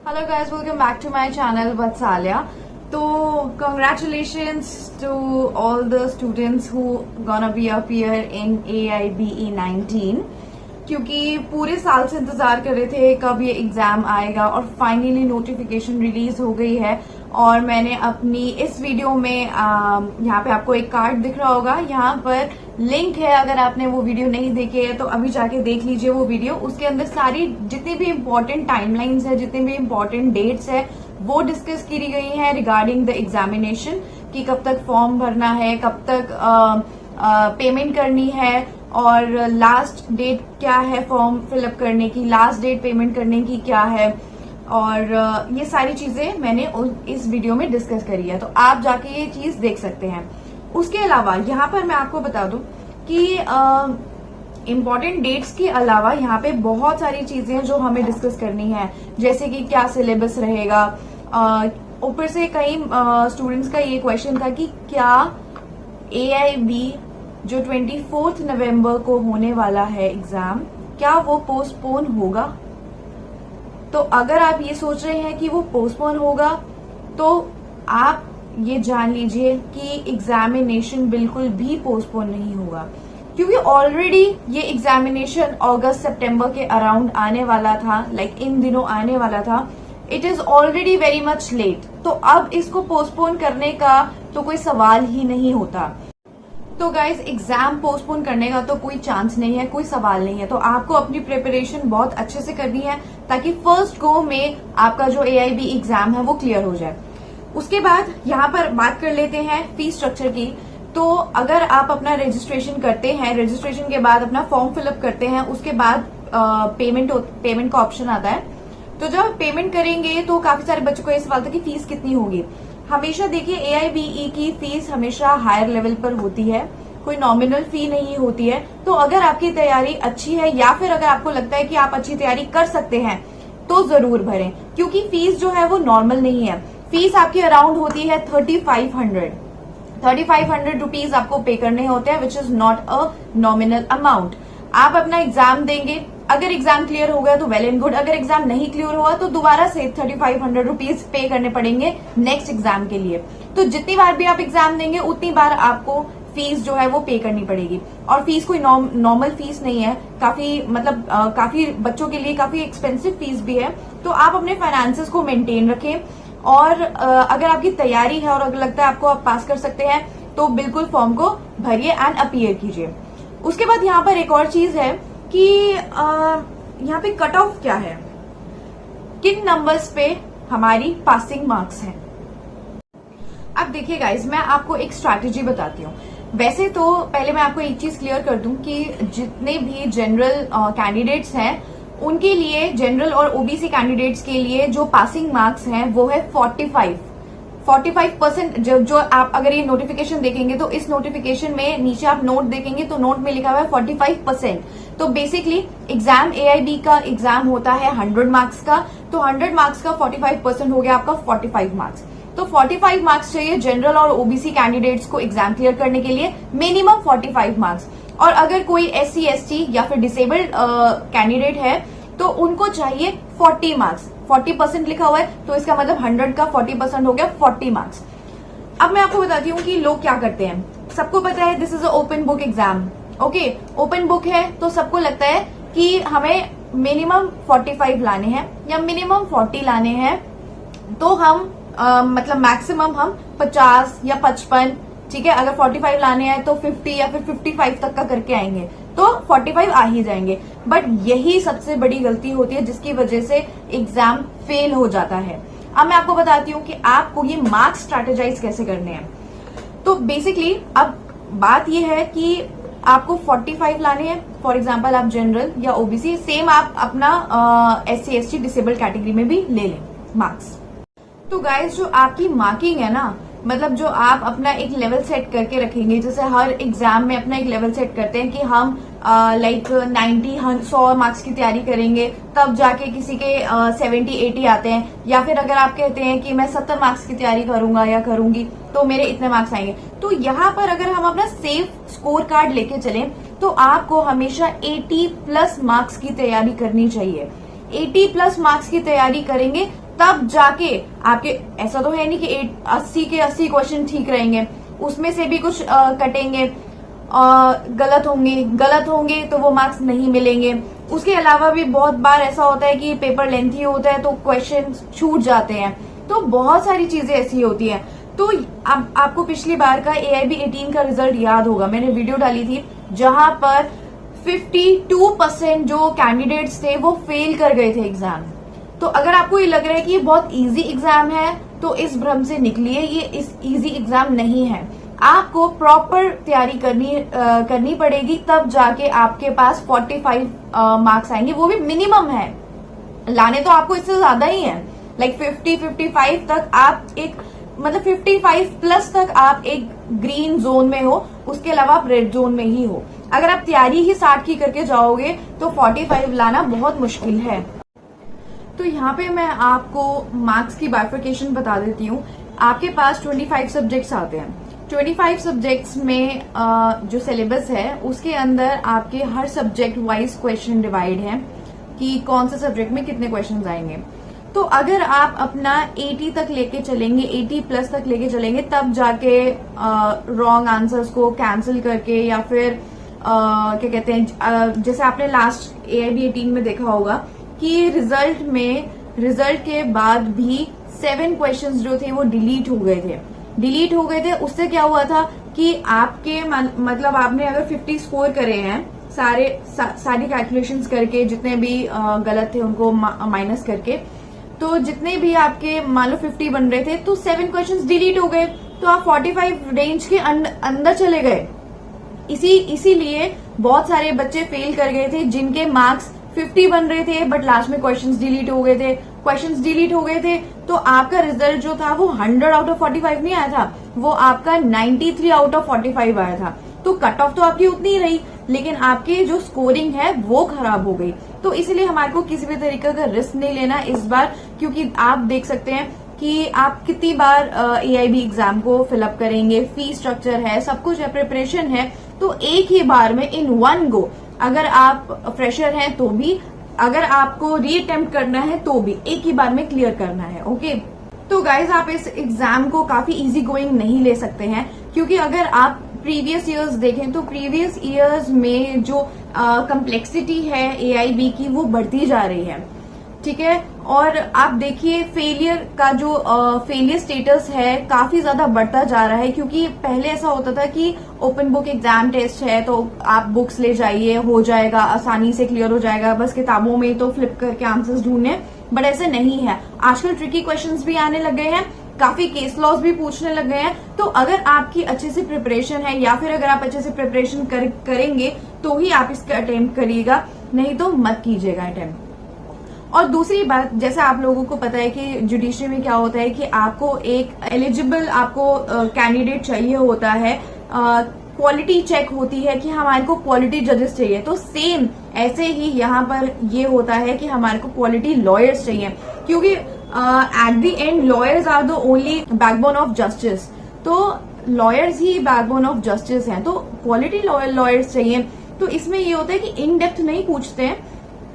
Hello guys, welcome back to my channel Vatsalya. So congratulations to all the students who gonna be appear in AIBE 19 क्योंकि पूरे साल से इंतजार कर रहे थे कब ये एग्जाम आएगा और फाइनली नोटिफिकेशन रिलीज हो गई है। और मैंने अपनी इस वीडियो में यहाँ पे आपको एक कार्ड दिख रहा होगा, यहाँ पर लिंक है। अगर आपने वो वीडियो नहीं देखे है तो अभी जाके देख लीजिए वो वीडियो। उसके अंदर सारी जितनी भी इम्पोर्टेंट टाइमलाइंस है, जितनी भी इम्पोर्टेंट डेट्स है वो डिस्कस की गई है रिगार्डिंग द एग्जामिनेशन कि कब तक फॉर्म भरना है, कब तक पेमेंट करनी है और लास्ट डेट क्या है फॉर्म फिलअप करने की, लास्ट डेट पेमेंट करने की क्या है। और ये सारी चीजें मैंने इस वीडियो में डिस्कस करी है, तो आप जाके ये चीज देख सकते हैं। उसके अलावा यहाँ पर मैं आपको बता दूं कि इम्पोर्टेंट डेट्स के अलावा यहाँ पे बहुत सारी चीजें हैं जो हमें डिस्कस करनी है, जैसे कि क्या सिलेबस रहेगा। ऊपर से कई स्टूडेंट्स का ये क्वेश्चन था कि क्या AIB जो 24 नवंबर को होने वाला है एग्जाम, क्या वो पोस्टपोन होगा। तो अगर आप ये सोच रहे हैं कि वो पोस्टपोन होगा तो आप ये जान लीजिए कि एग्जामिनेशन बिल्कुल भी पोस्टपोन नहीं होगा, क्योंकि ऑलरेडी ये एग्जामिनेशन अगस्त सितंबर के अराउंड आने वाला था, लाइक इन दिनों आने वाला था। It is already very much late. तो अब इसको पोस्टपोन करने का तो कोई सवाल ही नहीं होता। तो गाइज एग्जाम पोस्टपोन करने का तो कोई चांस नहीं है, कोई सवाल नहीं है। तो आपको अपनी प्रिपरेशन बहुत अच्छे से करनी है ताकि फर्स्ट गो में आपका जो AIB एग्जाम है वो क्लियर हो जाए। उसके बाद यहाँ पर बात कर लेते हैं फीस स्ट्रक्चर की। तो अगर आप अपना रजिस्ट्रेशन करते हैं, रजिस्ट्रेशन के बाद अपना फॉर्म फिलअप करते हैं, उसके बाद पेमेंट का ऑप्शन आता है। तो जब पेमेंट करेंगे तो काफी सारे बच्चों को ये सवाल था कि फीस कितनी होगी। हमेशा देखिए AIBE की फीस हमेशा हायर लेवल पर होती है, कोई नॉमिनल फी नहीं होती है। तो अगर आपकी तैयारी अच्छी है या फिर अगर आपको लगता है कि आप अच्छी तैयारी कर सकते हैं तो जरूर भरें, क्योंकि फीस जो है वो नॉर्मल नहीं है। फीस आपकी अराउंड होती है 3500 रुपीज आपको पे करने होते हैं, which is not a nominal amount. आप अपना एग्जाम देंगे, अगर एग्जाम क्लियर हो गया तो वेल एंड गुड, अगर एग्जाम नहीं क्लियर हुआ तो दोबारा से 3500 रुपीज पे करने पड़ेंगे नेक्स्ट एग्जाम के लिए। तो जितनी बार भी आप एग्जाम देंगे उतनी बार आपको फीस जो है वो पे करनी पड़ेगी। और फीस कोई नॉर्मल फीस नहीं है, काफी मतलब काफी बच्चों के लिए काफी एक्सपेंसिव फीस भी है। तो आप अपने फाइनेंसेस को मेंटेन रखें और अगर आपकी तैयारी है और अगर लगता है आपको आप पास कर सकते हैं तो बिल्कुल फॉर्म को भरिए एंड अपीयर कीजिए। उसके बाद यहाँ पर एक और चीज है कि यहाँ पे कट ऑफ क्या है, किन नंबर्स पे हमारी पासिंग मार्क्स हैं। अब देखिए गाइज, मैं आपको एक स्ट्रैटेजी बताती हूँ। वैसे तो पहले मैं आपको एक चीज क्लियर कर दूं कि जितने भी जनरल कैंडिडेट्स हैं उनके लिए, जनरल और OBC कैंडिडेट्स के लिए जो पासिंग मार्क्स हैं वो है 45%। जो आप अगर ये नोटिफिकेशन देखेंगे तो इस नोटिफिकेशन में नीचे आप नोट देखेंगे तो नोट में लिखा हुआ है 45%। तो बेसिकली एग्जाम AIB का एग्जाम होता है 100 मार्क्स का, तो 100 मार्क्स का 45% हो गया आपका 45 मार्क्स। तो 45 मार्क्स चाहिए जनरल और OBC कैंडिडेट्स को एग्जाम क्लियर करने के लिए, मिनिमम 45 मार्क्स। और अगर कोई SC ST या फिर डिसेबल्ड कैंडिडेट है तो उनको चाहिए 40 मार्क्स। 40% लिखा हुआ है तो इसका मतलब 100 का 40% हो गया 40 मार्क्स। अब मैं आपको बताती हूँ कि लोग क्या करते हैं। सबको पता है this is a open book exam, okay. Open book है तो सबको लगता है कि हमें मिनिमम 45 लाने हैं या मिनिमम 40 लाने हैं, तो हम मतलब मैक्सिमम हम 50 या 55, ठीक है। अगर 45 लाने हैं तो 50 या फिर 55 तक का करके आएंगे तो 45 आ ही जाएंगे। बट यही सबसे बड़ी गलती होती है जिसकी वजह से एग्जाम फेल हो जाता है। अब मैं आपको बताती हूँ कि आपको ये मार्क्स स्ट्रैटेजाइज कैसे करने हैं। तो बेसिकली अब बात ये है कि आपको 45 लाने हैं। फॉर एग्जाम्पल आप जनरल या OBC, सेम आप अपना SC ST डिसेबल्ड कैटेगरी में भी ले लें मार्क्स। तो गाइज जो आपकी मार्किंग है ना, मतलब जो आप अपना एक लेवल सेट करके रखेंगे, जैसे हर एग्जाम में अपना एक लेवल सेट करते हैं कि हम लाइक 100 मार्क्स की तैयारी करेंगे तब जाके किसी के 70-80 आते हैं, या फिर अगर आप कहते हैं कि मैं 70 मार्क्स की तैयारी करूंगा या करूंगी तो मेरे इतने मार्क्स आएंगे। तो यहाँ पर अगर हम अपना सेफ स्कोर कार्ड लेके चलें तो आपको हमेशा 80+ मार्क्स की तैयारी करनी चाहिए। 80+ मार्क्स की तैयारी करेंगे तब जाके आपके, ऐसा तो है नहीं कि 80 के 80 क्वेश्चन ठीक रहेंगे, उसमें से भी कुछ कटेंगे, गलत होंगे तो वो मार्क्स नहीं मिलेंगे। उसके अलावा भी बहुत बार ऐसा होता है कि पेपर लेंथी होता है तो क्वेश्चन छूट जाते हैं, तो बहुत सारी चीजें ऐसी होती हैं। तो अब आपको पिछली बार का AIB 18 का रिजल्ट याद होगा, मैंने वीडियो डाली थी जहां पर 52% जो कैंडिडेट्स थे वो फेल कर गए थे एग्जाम। तो अगर आपको ये लग रहा है कि ये बहुत इजी एग्जाम है तो इस भ्रम से निकलिए, ये इस इजी एग्जाम नहीं है। आपको प्रॉपर तैयारी करनी पड़ेगी, तब जाके आपके पास 45 मार्क्स आएंगे, वो भी मिनिमम है। लाने तो आपको इससे ज्यादा ही है, लाइक 50-55 तक आप एक, मतलब 55+ तक आप एक ग्रीन जोन में हो, उसके अलावा आप रेड जोन में ही हो। अगर आप तैयारी ही 60 की करके जाओगे तो 45 लाना बहुत मुश्किल है। तो यहाँ पे मैं आपको मार्क्स की बाइफर्केशन बता देती हूँ। आपके पास 25 सब्जेक्ट्स आते हैं। 25 सब्जेक्ट्स में जो सिलेबस है उसके अंदर आपके हर सब्जेक्ट वाइज क्वेश्चन डिवाइड है कि कौन से सब्जेक्ट में कितने क्वेश्चन आएंगे। तो अगर आप अपना 80 तक लेके चलेंगे, 80+ तक लेके चलेंगे, तब जाके रॉन्ग आंसर्स को कैंसिल करके, या फिर क्या कहते हैं, जैसे आपने लास्ट AIB 18 में देखा होगा कि रिजल्ट के बाद भी 7 क्वेश्चंस जो थे वो डिलीट हो गए थे। उससे क्या हुआ था कि आपके मतलब आपने अगर 50 स्कोर करे हैं, सारी कैलकुलेशंस करके, जितने भी गलत थे उनको माइनस करके, तो जितने भी आपके मान लो 50 बन रहे थे तो 7 क्वेश्चंस डिलीट हो गए, तो आप 45 रेंज के अंदर चले गए। इसीलिए बहुत सारे बच्चे फेल कर गए थे जिनके मार्क्स 50 बन रहे थे बट लास्ट में क्वेश्चंस डिलीट हो गए थे। तो आपका रिजल्ट जो था वो 100 आउट ऑफ 45 नहीं आया था, वो आपका 93 आउट ऑफ 45 आया था। तो कट ऑफ तो आपकी उतनी ही रही, लेकिन आपकी जो स्कोरिंग है वो खराब हो गई। तो इसलिए हमारे को किसी भी तरीके का रिस्क नहीं लेना इस बार, क्योंकि आप देख सकते हैं कि आप कितनी बार AIB एग्जाम को फिलअप करेंगे, फी स्ट्रक्चर है, सब कुछ है, प्रिपरेशन है। तो एक ही बार में इन वन गो, अगर आप फ्रेशर हैं तो भी, अगर आपको रीअटेम्प्ट करना है तो भी एक ही बार में क्लियर करना है। ओके, तो गाइज आप इस एग्जाम को काफी इजी गोइंग नहीं ले सकते हैं, क्योंकि अगर आप प्रीवियस ईयर्स देखें तो प्रीवियस ईयर्स में जो कम्प्लेक्सिटी है AIB की वो बढ़ती जा रही है, ठीक है। और आप देखिए फेलियर का जो फेलियर स्टेटस है काफी ज्यादा बढ़ता जा रहा है, क्योंकि पहले ऐसा होता था कि ओपन बुक एग्जाम टेस्ट है तो आप बुक्स ले जाइए, हो जाएगा, आसानी से क्लियर हो जाएगा, बस किताबों में तो फ्लिप करके आंसर्स ढूंढने। बट ऐसे नहीं है, आजकल ट्रिकी क्वेश्चंस भी आने लग गए हैं, काफी केस लॉस भी पूछने लग गए हैं। तो अगर आपकी अच्छे से प्रिपरेशन है, या फिर अगर आप अच्छे से प्रिपरेशन करेंगे तो ही आप इसका अटेम्प्ट करिएगा, नहीं तो मत कीजिएगा अटेम्प्ट। और दूसरी बात, जैसे आप लोगों को पता है कि जुडिशरी में क्या होता है कि आपको एक एलिजिबल कैंडिडेट चाहिए होता है, क्वालिटी चेक होती है कि हमारे को क्वालिटी जजेस चाहिए। तो सेम ऐसे ही यहाँ पर ये होता है कि हमारे को क्वालिटी लॉयर्स चाहिए, क्योंकि at the end lawyers are the only backbone of justice. तो लॉयर्स ही बैकबोन ऑफ जस्टिस हैं, तो क्वालिटी लॉयर्स चाहिए। तो इसमें ये होता है कि इन डेप्थ नहीं पूछते हैं,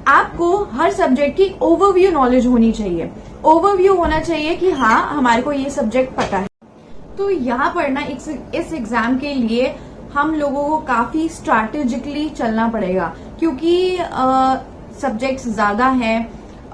आपको हर सब्जेक्ट की ओवरव्यू नॉलेज होनी चाहिए, ओवरव्यू होना चाहिए कि हाँ हमारे को ये सब्जेक्ट पता है। तो यहाँ पर ना इस एग्जाम के लिए हम लोगों को काफी स्ट्रैटेजिकली चलना पड़ेगा, क्योंकि सब्जेक्ट्स ज्यादा हैं।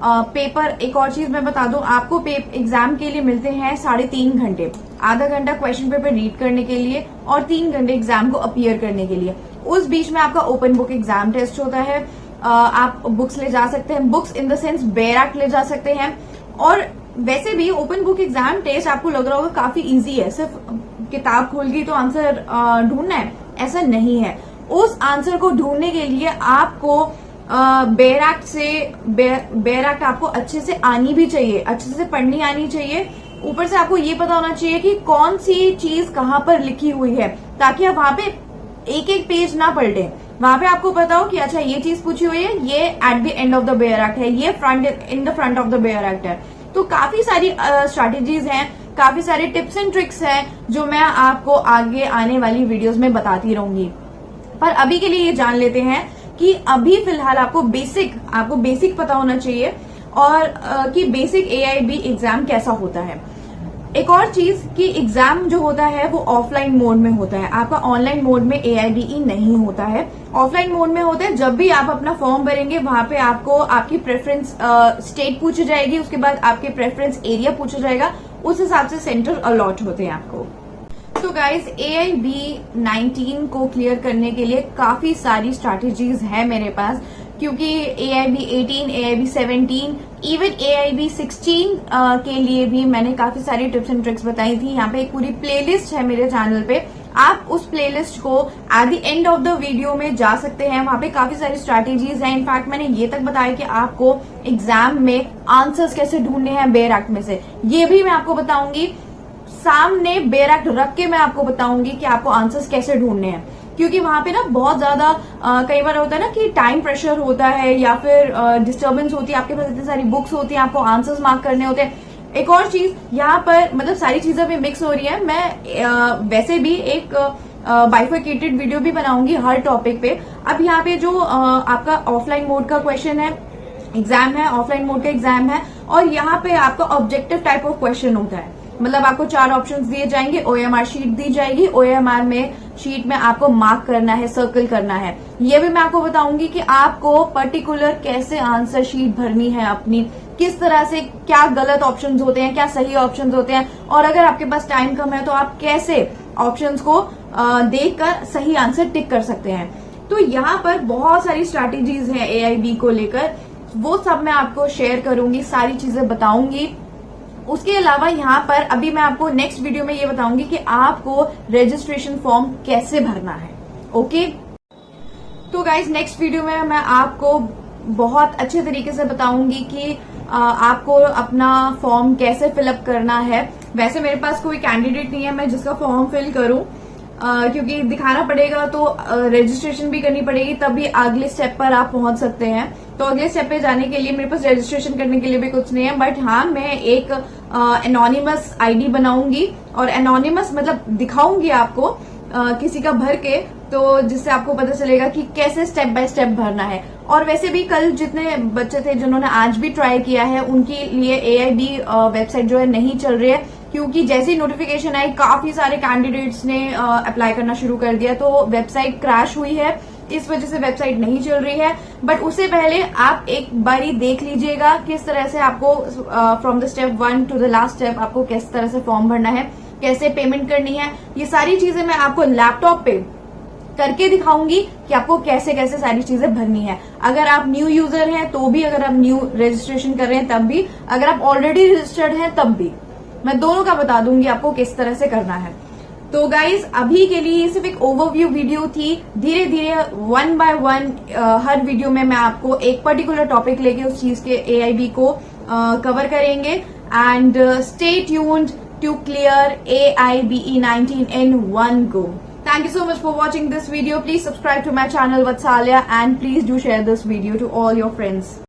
पेपर, एक और चीज मैं बता दूं आपको, एग्जाम के लिए मिलते हैं 3.5 घंटे, आधा घंटा क्वेश्चन पेपर रीड करने के लिए और 3 घंटे एग्जाम को अपीयर करने के लिए। उस बीच में आपका ओपन बुक एग्जाम टेस्ट होता है, आप बुक्स ले जा सकते हैं, books in the sense bare act ले जा सकते हैं। और वैसे भी ओपन बुक एग्जाम टेस्ट आपको लग रहा होगा काफी इजी है, सिर्फ किताब खोल के तो आंसर ढूंढना है, ऐसा नहीं है। उस आंसर को ढूंढने के लिए आपको बेयर एक्ट आपको अच्छे से आनी भी चाहिए, अच्छे से पढ़नी आनी चाहिए। ऊपर से आपको ये पता होना चाहिए कि कौन सी चीज कहाँ पर लिखी हुई है, ताकि आप वहां पे एक एक पेज ना पलटे। वहां पे आपको पता हो कि अच्छा ये चीज पूछी हुई है, ये eight the end of the bare act है, ये in the front of the bare act है। तो काफी सारी स्ट्रैटेजीज हैं, काफी सारे टिप्स एंड ट्रिक्स हैं जो मैं आपको आगे आने वाली वीडियोस में बताती रहूंगी। पर अभी के लिए ये जान लेते हैं कि अभी फिलहाल आपको बेसिक पता होना चाहिए और कि बेसिक AIB एग्जाम कैसा होता है। एक और चीज कि एग्जाम जो होता है वो ऑफलाइन मोड में होता है, आपका ऑनलाइन मोड में AIBE नहीं होता है। ऑफलाइन मोड में होता है जब भी आप अपना फॉर्म भरेंगे वहां पे आपको आपकी प्रेफरेंस स्टेट पूछी जाएगी, उसके बाद आपके प्रेफरेंस एरिया पूछा जाएगा, उस हिसाब से सेंटर अलॉट होते हैं आपको। तो गाइज AIB 19 को क्लियर करने के लिए काफी सारी स्ट्रैटेजीज है मेरे पास, क्योंकि AIB 18, AIB 17, इवन AIB 16 के लिए भी मैंने काफी सारी टिप्स एंड ट्रिक्स बताई थी। यहाँ पे एक पूरी प्लेलिस्ट है मेरे चैनल पे, आप उस प्लेलिस्ट को eight the end of the video में जा सकते हैं। वहां पे काफी सारी स्ट्रैटेजीज हैं। इनफैक्ट मैंने ये तक बताया कि आपको एग्जाम में आंसर्स कैसे ढूंढने हैं बेयर एक्ट में से, ये भी मैं आपको बताऊंगी। सामने बेयर एक्ट रख के मैं आपको बताऊंगी कि आपको आंसर्स कैसे ढूंढने हैं, क्योंकि वहां पे ना बहुत ज्यादा कई बार होता है ना कि टाइम प्रेशर होता है या फिर डिस्टर्बेंस होती है, आपके पास इतनी सारी बुक्स होती हैं, आपको आंसर्स मार्क करने होते हैं। एक और चीज यहाँ पर मतलब सारी चीजें भी मिक्स हो रही है। मैं वैसे भी एक बाइफरकेटेड वीडियो भी बनाऊंगी हर टॉपिक पे। अब यहाँ पे जो आपका ऑफलाइन मोड का क्वेश्चन है, एग्जाम है, ऑफलाइन मोड का एग्जाम है, और यहाँ पे आपका ऑब्जेक्टिव टाइप ऑफ क्वेश्चन होता है। मतलब आपको 4 ऑप्शंस दिए जाएंगे, OMR शीट दी जाएगी, OMR में शीट में आपको मार्क करना है, सर्कल करना है। ये भी मैं आपको बताऊंगी कि आपको पर्टिकुलर कैसे आंसर शीट भरनी है अपनी, किस तरह से, क्या गलत ऑप्शंस होते हैं, क्या सही ऑप्शंस होते हैं, और अगर आपके पास टाइम कम है तो आप कैसे ऑप्शंस को देखकर सही आंसर टिक कर सकते हैं। तो यहाँ पर बहुत सारी स्ट्रैटेजीज हैं AIB को लेकर, वो सब मैं आपको शेयर करूंगी, सारी चीजें बताऊंगी। उसके अलावा यहाँ पर अभी मैं आपको नेक्स्ट वीडियो में ये बताऊंगी कि आपको रजिस्ट्रेशन फॉर्म कैसे भरना है। ओके, तो गाइज नेक्स्ट वीडियो में मैं आपको बहुत अच्छे तरीके से बताऊंगी कि आपको अपना फॉर्म कैसे फिलअप करना है। वैसे मेरे पास कोई कैंडिडेट नहीं है मैं जिसका फॉर्म फिल करूं, क्योंकि दिखाना पड़ेगा तो रजिस्ट्रेशन भी करनी पड़ेगी, तभी अगले स्टेप पर आप पहुंच सकते हैं। तो अगले स्टेप पे जाने के लिए मेरे पास रजिस्ट्रेशन करने के लिए भी कुछ नहीं है, बट हाँ मैं एक एनोनिमस आईडी बनाऊंगी और एनोनिमस मतलब दिखाऊंगी आपको किसी का भर के, तो जिससे आपको पता चलेगा कि कैसे स्टेप बाय स्टेप भरना है। और वैसे भी कल जितने बच्चे थे जिन्होंने आज भी ट्राई किया है उनके लिए AIB वेबसाइट जो है नहीं चल रही है, क्योंकि जैसी नोटिफिकेशन आई काफी सारे कैंडिडेट्स ने अप्लाई करना शुरू कर दिया, तो वेबसाइट क्रैश हुई है, इस वजह से वेबसाइट नहीं चल रही है। बट उससे पहले आप एक बारी देख लीजिएगा किस तरह से आपको from the step 1 to the last step आपको किस तरह से फॉर्म भरना है, कैसे पेमेंट करनी है। ये सारी चीजें मैं आपको लैपटॉप पे करके दिखाऊंगी कि आपको कैसे कैसे सारी चीजें भरनी है। अगर आप न्यू यूजर हैं तो भी, अगर आप न्यू रजिस्ट्रेशन कर रहे हैं तब भी, अगर आप ऑलरेडी रजिस्टर्ड हैं तब भी, मैं दोनों का बता दूंगी आपको किस तरह से करना है। तो गाइज अभी के लिए सिर्फ एक ओवरव्यू वीडियो थी, धीरे धीरे 1 by 1 हर वीडियो में मैं आपको एक पर्टिकुलर टॉपिक लेके उस चीज के AIB को कवर करेंगे। And stay tuned to clear AIBE 19 in one go. Thank you so much for watching this video. Please subscribe to my channel Vatsalya and please do share this video to all your friends.